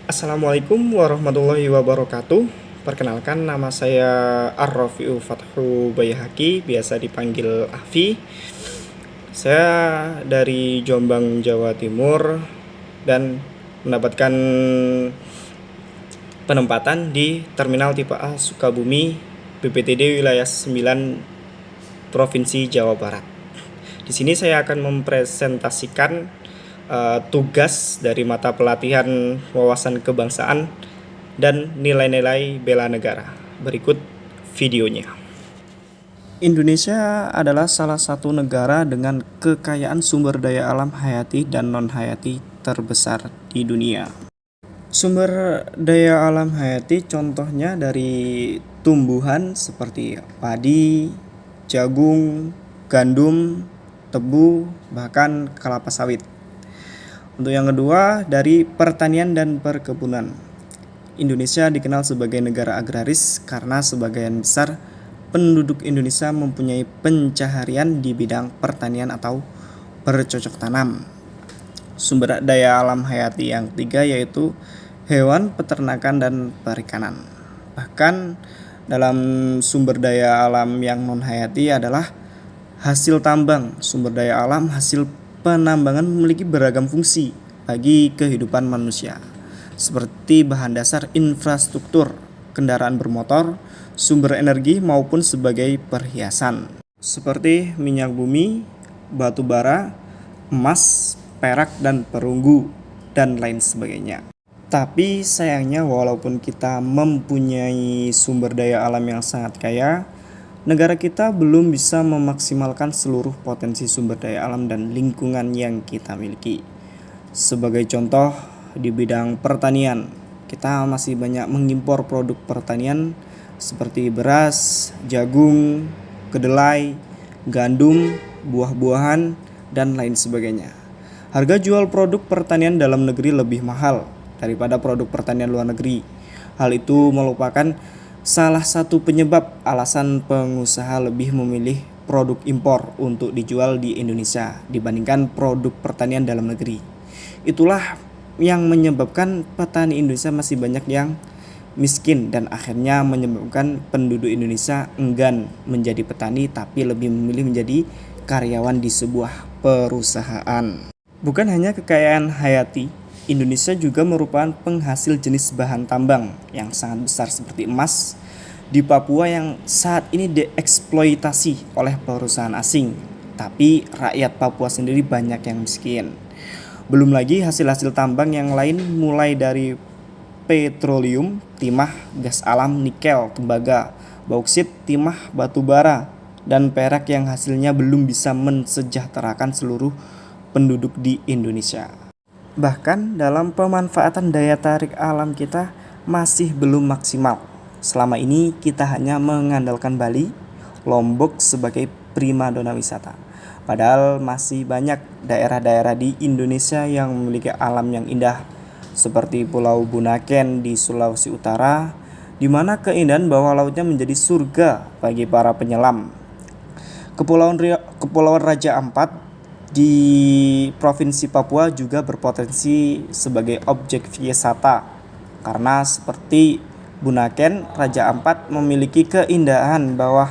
Assalamualaikum warahmatullahi wabarakatuh. Perkenalkan, nama saya Ar-Rafi'u Fathu Bayhaqi, biasa dipanggil Afi. Saya dari Jombang, Jawa Timur, dan mendapatkan penempatan di Terminal Tipe A Sukabumi, BPTD Wilayah 9, Provinsi Jawa Barat. Di sini saya akan mempresentasikan tugas dari mata pelatihan wawasan kebangsaan dan nilai-nilai bela negara. Berikut videonya. Indonesia adalah salah satu negara dengan kekayaan sumber daya alam hayati dan non-hayati terbesar di dunia. Sumber daya alam hayati contohnya dari tumbuhan seperti padi, jagung, gandum, tebu, bahkan kelapa sawit. Untuk yang kedua, dari pertanian dan perkebunan. Indonesia dikenal sebagai negara agraris karena sebagian besar penduduk Indonesia mempunyai pencaharian di bidang pertanian atau bercocok tanam. Sumber daya alam hayati yang ketiga yaitu hewan, peternakan, dan perikanan. Bahkan dalam sumber daya alam yang non hayati adalah hasil tambang. Sumber daya alam hasil penambangan memiliki beragam fungsi bagi kehidupan manusia, seperti bahan dasar infrastruktur, kendaraan bermotor, sumber energi maupun sebagai perhiasan, seperti minyak bumi, batu bara, emas, perak dan perunggu, dan lain sebagainya. Tapi sayangnya walaupun kita mempunyai sumber daya alam yang sangat kaya, negara kita belum bisa memaksimalkan seluruh potensi sumber daya alam dan lingkungan yang kita miliki. Sebagai contoh, di bidang pertanian, kita masih banyak mengimpor produk pertanian seperti beras, jagung, kedelai, gandum, buah-buahan, dan lain sebagainya. Harga jual produk pertanian dalam negeri lebih mahal daripada produk pertanian luar negeri. Hal itu merupakan salah satu penyebab alasan pengusaha lebih memilih produk impor untuk dijual di Indonesia dibandingkan produk pertanian dalam negeri. Itulah yang menyebabkan petani Indonesia masih banyak yang miskin dan akhirnya menyebabkan penduduk Indonesia enggan menjadi petani tapi lebih memilih menjadi karyawan di sebuah perusahaan. Bukan hanya kekayaan hayati, Indonesia juga merupakan penghasil jenis bahan tambang yang sangat besar seperti emas di Papua yang saat ini dieksploitasi oleh perusahaan asing, tapi rakyat Papua sendiri banyak yang miskin. Belum lagi hasil-hasil tambang yang lain mulai dari petroleum, timah, gas alam, nikel, tembaga, bauksit, timah, batu bara, dan perak yang hasilnya belum bisa mensejahterakan seluruh penduduk di Indonesia. Bahkan dalam pemanfaatan daya tarik alam kita masih belum maksimal. Selama ini kita hanya mengandalkan Bali, Lombok sebagai primadona wisata. Padahal masih banyak daerah-daerah di Indonesia yang memiliki alam yang indah, seperti Pulau Bunaken di Sulawesi Utara, di mana keindahan bawah lautnya menjadi surga bagi para penyelam. Kepulauan Raja Ampat di Provinsi Papua juga berpotensi sebagai objek wisata karena seperti Bunaken, Raja Ampat memiliki keindahan bawah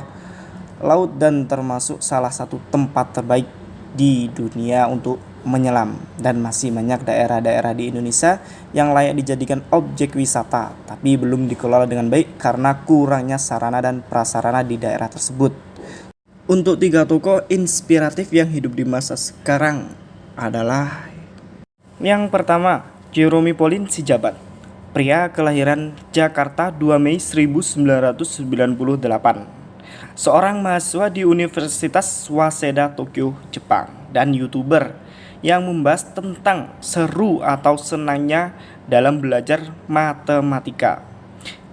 laut dan termasuk salah satu tempat terbaik di dunia untuk menyelam, dan masih banyak daerah-daerah di Indonesia yang layak dijadikan objek wisata tapi belum dikelola dengan baik karena kurangnya sarana dan prasarana di daerah tersebut. Untuk 3 tokoh inspiratif yang hidup di masa sekarang adalah yang pertama, Jerome Pauline Sijabat, pria kelahiran Jakarta 2 Mei 1998, seorang mahasiswa di Universitas Waseda Tokyo, Jepang, dan YouTuber yang membahas tentang seru atau senangnya dalam belajar matematika.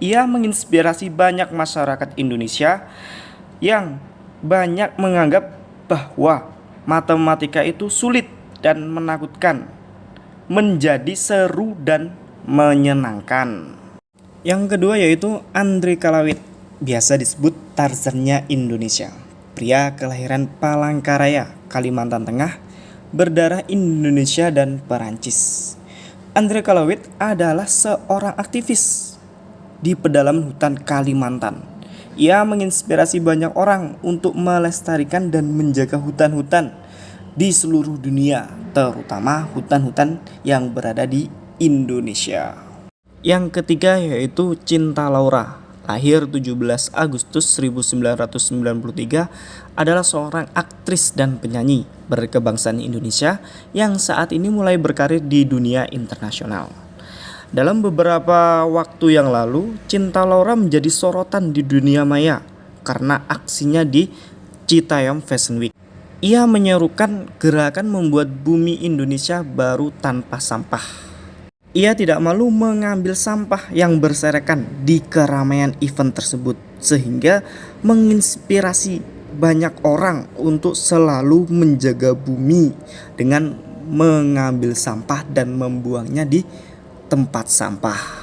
Ia menginspirasi banyak masyarakat Indonesia yang banyak menganggap bahwa matematika itu sulit dan menakutkan menjadi seru dan menyenangkan. Yang kedua yaitu Andre Kalawit, biasa disebut Tarzannya Indonesia, pria kelahiran Palangkaraya, Kalimantan Tengah, berdarah Indonesia dan Perancis. Andre Kalawit adalah seorang aktivis di pedalaman hutan Kalimantan. Ia menginspirasi banyak orang untuk melestarikan dan menjaga hutan-hutan di seluruh dunia, terutama hutan-hutan yang berada di Indonesia. Yang ketiga yaitu Cinta Laura. Lahir 17 Agustus 1993, adalah seorang aktris dan penyanyi berkebangsaan Indonesia yang saat ini mulai berkarir di dunia internasional. Dalam beberapa waktu yang lalu, Cinta Laura menjadi sorotan di dunia maya karena aksinya di Citayam Fashion Week. Ia menyerukan gerakan membuat bumi Indonesia baru tanpa sampah. Ia tidak malu mengambil sampah yang berserakan di keramaian event tersebut, sehingga menginspirasi banyak orang untuk selalu menjaga bumi dengan mengambil sampah dan membuangnya di tempat sampah.